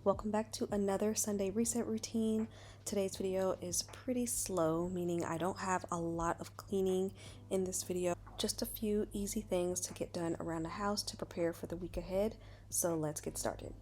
Welcome back to another Sunday reset routine. Today's video is pretty slow, meaning I don't have a lot of cleaning in this video. Just a few easy things to get done around the house to prepare for the week ahead. So let's get started.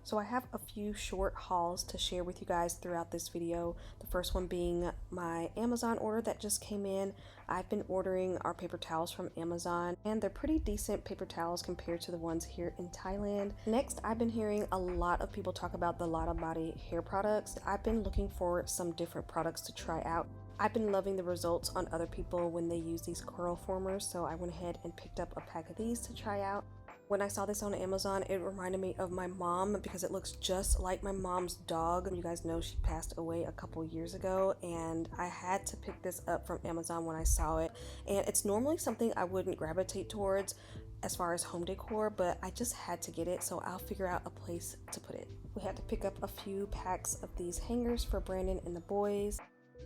So I have a few short hauls to share with you guys throughout this video. The first one being my Amazon order that just came in. I've been ordering our paper towels from Amazon and they're pretty decent paper towels compared to the ones here in Thailand. Next, I've been hearing a lot of people talk about the Lotta Body hair products. I've been looking for some different products to try out. I've been loving the results on other people when they use these curl formers, so I went ahead and picked up a pack of these to try out. When I saw this on Amazon, it reminded me of my mom because it looks just like my mom's dog. You guys know she passed away a couple years ago, and I had to pick this up from Amazon when I saw it. And it's normally something I wouldn't gravitate towards as far as home decor, but I just had to get it, so I'll figure out a place to put it. We had to pick up a few packs of these hangers for Brandon and the boys.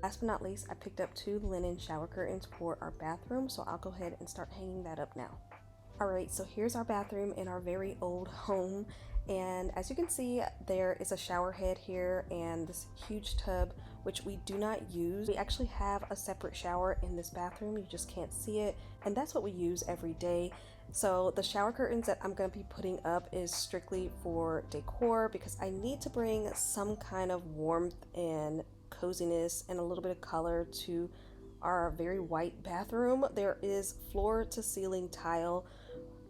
Last but not least, I picked up 2 linen shower curtains for our bathroom, so I'll go ahead and start hanging that up now. Alright, so here's our bathroom in our very old home, and as you can see, there is a shower head here and this huge tub which we do not use. We actually have a separate shower in this bathroom, you just can't see it, and that's what we use every day. So the shower curtains that I'm going to be putting up is strictly for decor because I need to bring some kind of warmth and coziness and a little bit of color to our very white bathroom. There is floor to ceiling tile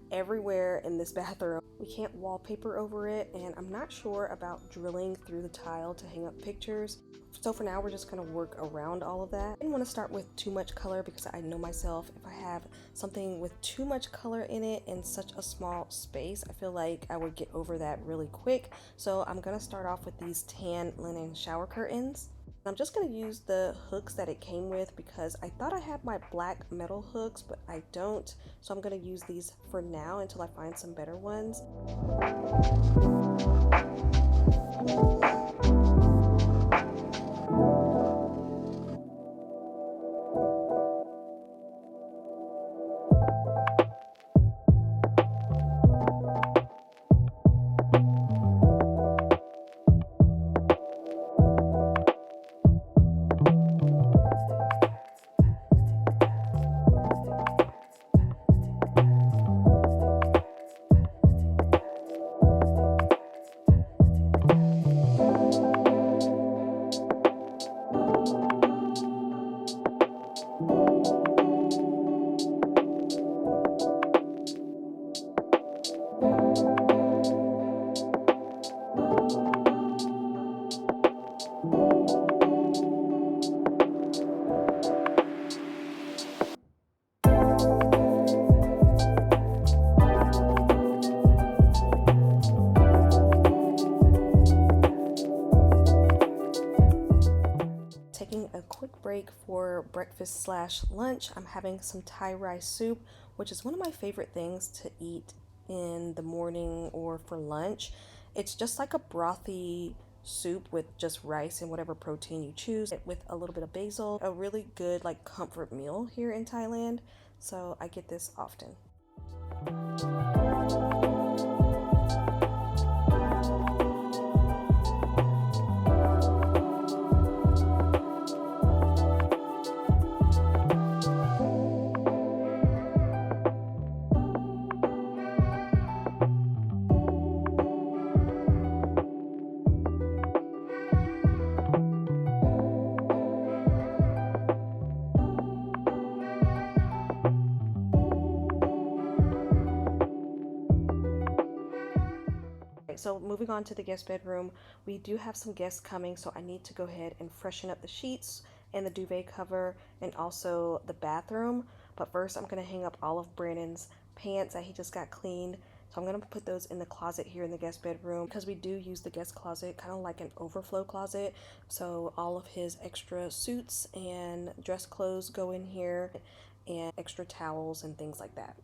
everywhere in this bathroom. We can't wallpaper over it, and I'm not sure about drilling through the tile to hang up pictures. So for now, we're just going to work around all of that. I didn't want to start with too much color because I know myself, if I have something with too much color in it in such a small space, I feel like I would get over that really quick. So I'm going to start off with these tan linen shower curtains. I'm just going to use the hooks that it came with because I thought I had my black metal hooks, but I don't. So I'm going to use these for now until I find some better ones. Taking a quick break for breakfast slash lunch, I'm having some Thai rice soup, which is one of my favorite things to eat in the morning or for lunch. It's just like a brothy soup with just rice and whatever protein you choose, with a little bit of basil. A really good like comfort meal here in Thailand, so I get this often. So moving on to the guest bedroom, we do have some guests coming, so I need to go ahead and freshen up the sheets and the duvet cover and also the bathroom. But first I'm going to hang up all of Brandon's pants that he just got cleaned. So I'm going to put those in the closet here in the guest bedroom because we do use the guest closet kind of like an overflow closet. So all of his extra suits and dress clothes go in here and extra towels and things like that.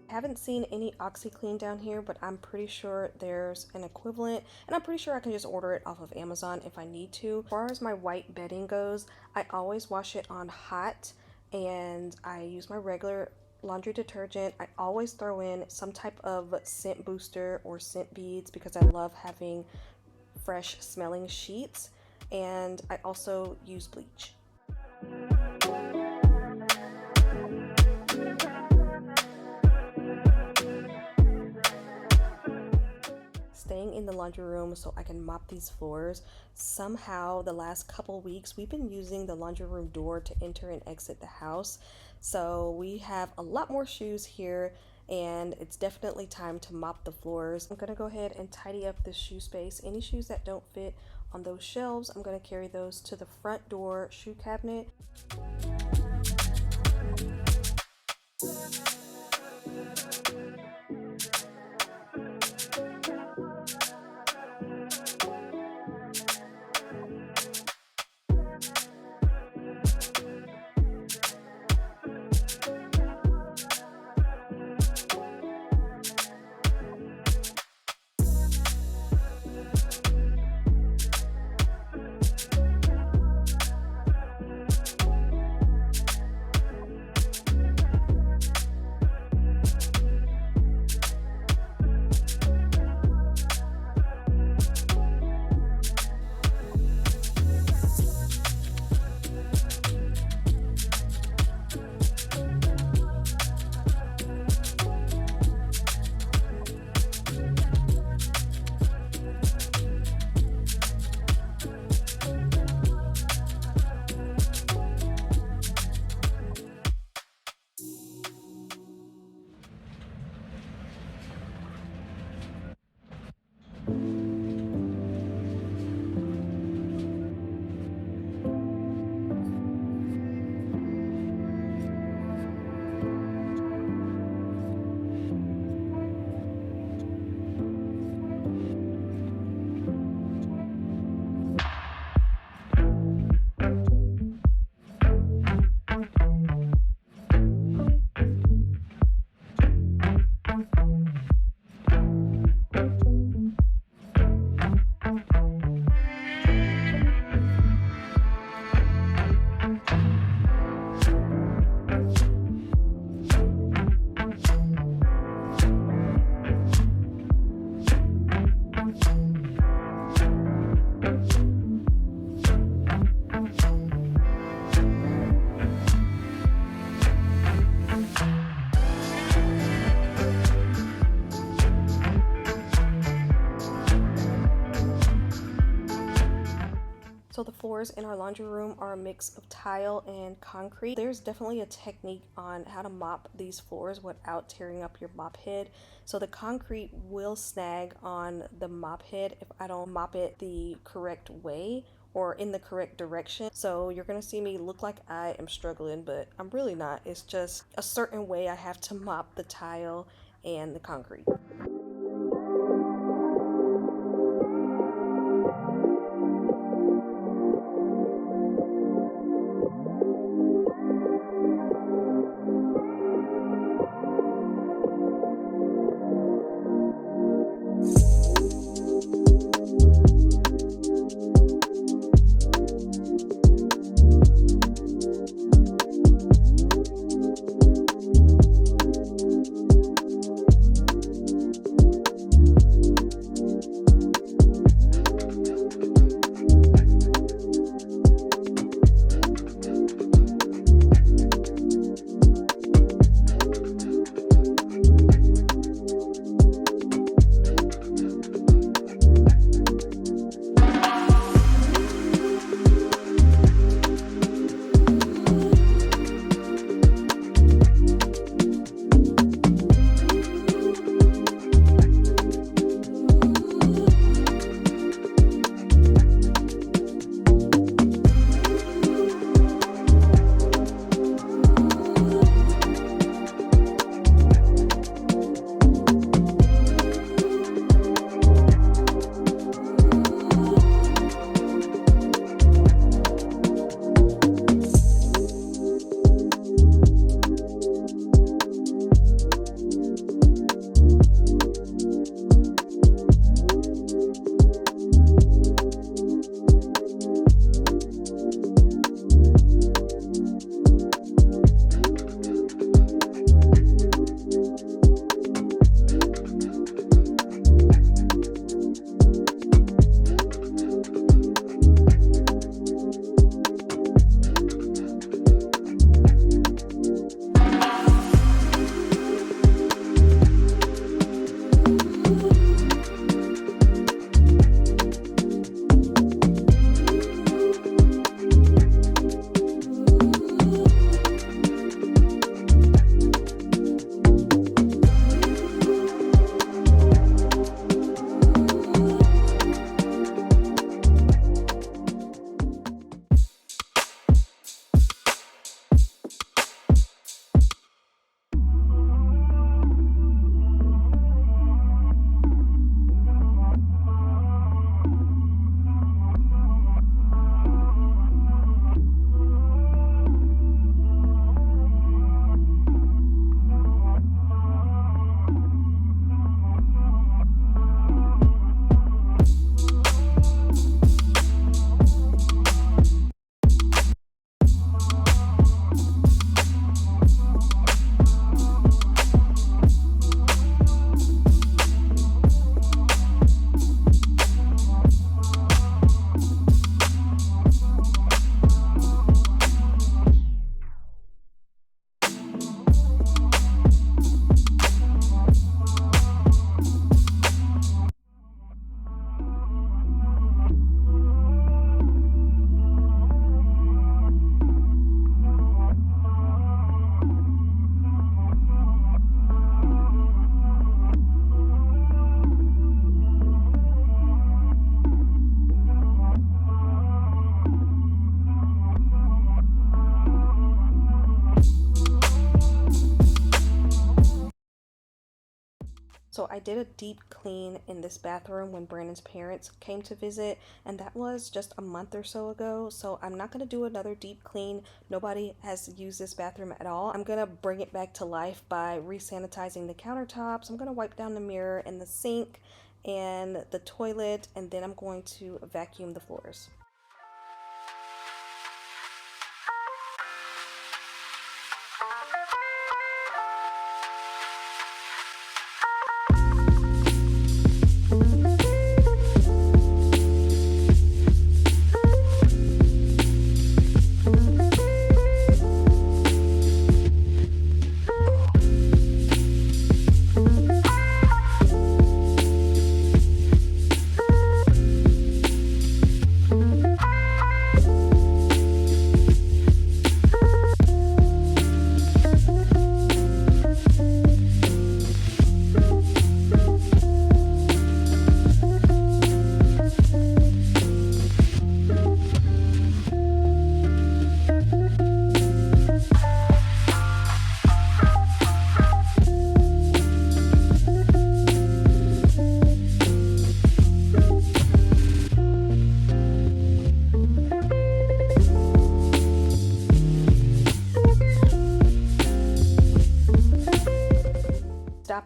Haven't seen any OxyClean down here, but I'm pretty sure there's an equivalent, and I'm pretty sure I can just order it off of Amazon if I need to. As far as my white bedding goes, I always wash it on hot, and I use my regular laundry detergent. I always throw in some type of scent booster or scent beads because I love having fresh smelling sheets, and I also use bleach. Staying in the laundry room so I can mop these floors. Somehow the last couple weeks we've been using the laundry room door to enter and exit the house, so we have a lot more shoes here and it's definitely time to mop the floors. I'm gonna go ahead and tidy up this shoe space. Any shoes that don't fit on those shelves, I'm gonna carry those to the front door shoe cabinet. floors in our laundry room are a mix of tile and concrete. There's definitely a technique on how to mop these floors without tearing up your mop head. So the concrete will snag on the mop head if I don't mop it the correct way or in the correct direction. So you're gonna see me look like I am struggling, but I'm really not. It's just a certain way I have to mop the tile and the concrete. So I did a deep clean in this bathroom when Brandon's parents came to visit, and that was just a month or so ago. So I'm not going to do another deep clean. Nobody has used this bathroom at all. I'm going to bring it back to life by resanitizing the countertops. I'm going to wipe down the mirror and the sink and the toilet, and then I'm going to vacuum the floors.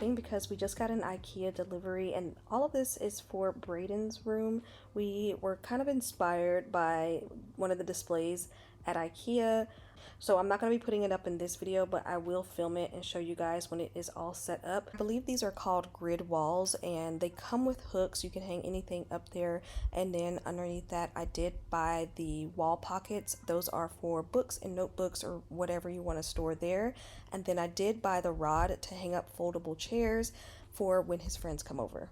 shopping because we just got an IKEA delivery, and all of this is for Braden's room. We were kind of inspired by one of the displays at IKEA. So I'm not going to be putting it up in this video, but I will film it and show you guys when it is all set up. I believe these are called grid walls, and they come with hooks. You can hang anything up there, and then underneath that I did buy the wall pockets. Those are for books and notebooks or whatever you want to store there. And then I did buy the rod to hang up foldable chairs for when his friends come over.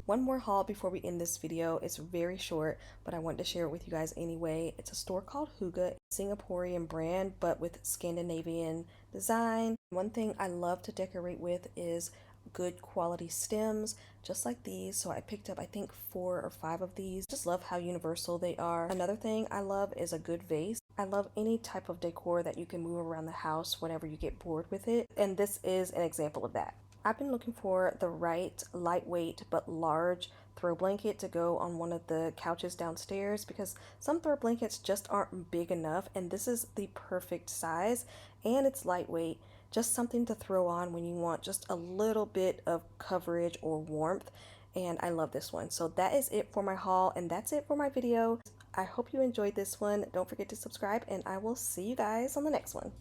One more haul before we end this video. It's very short, but I wanted to share it with you guys anyway. It's a store called Halligan, Singaporean brand, but with Scandinavian design. One thing I love to decorate with is good quality stems, just like these. So I picked up, I think, 4 or 5 of these. Just love how universal they are. Another thing I love is a good vase. I love any type of decor that you can move around the house whenever you get bored with it, and this is an example of that. I've been looking for the right lightweight but large throw blanket to go on one of the couches downstairs, because some throw blankets just aren't big enough, and this is the perfect size, and it's lightweight. Just something to throw on when you want just a little bit of coverage or warmth, and I love this one. So that is it for my haul, and that's it for my video. I hope you enjoyed this one. Don't forget to subscribe, and I will see you guys on the next one.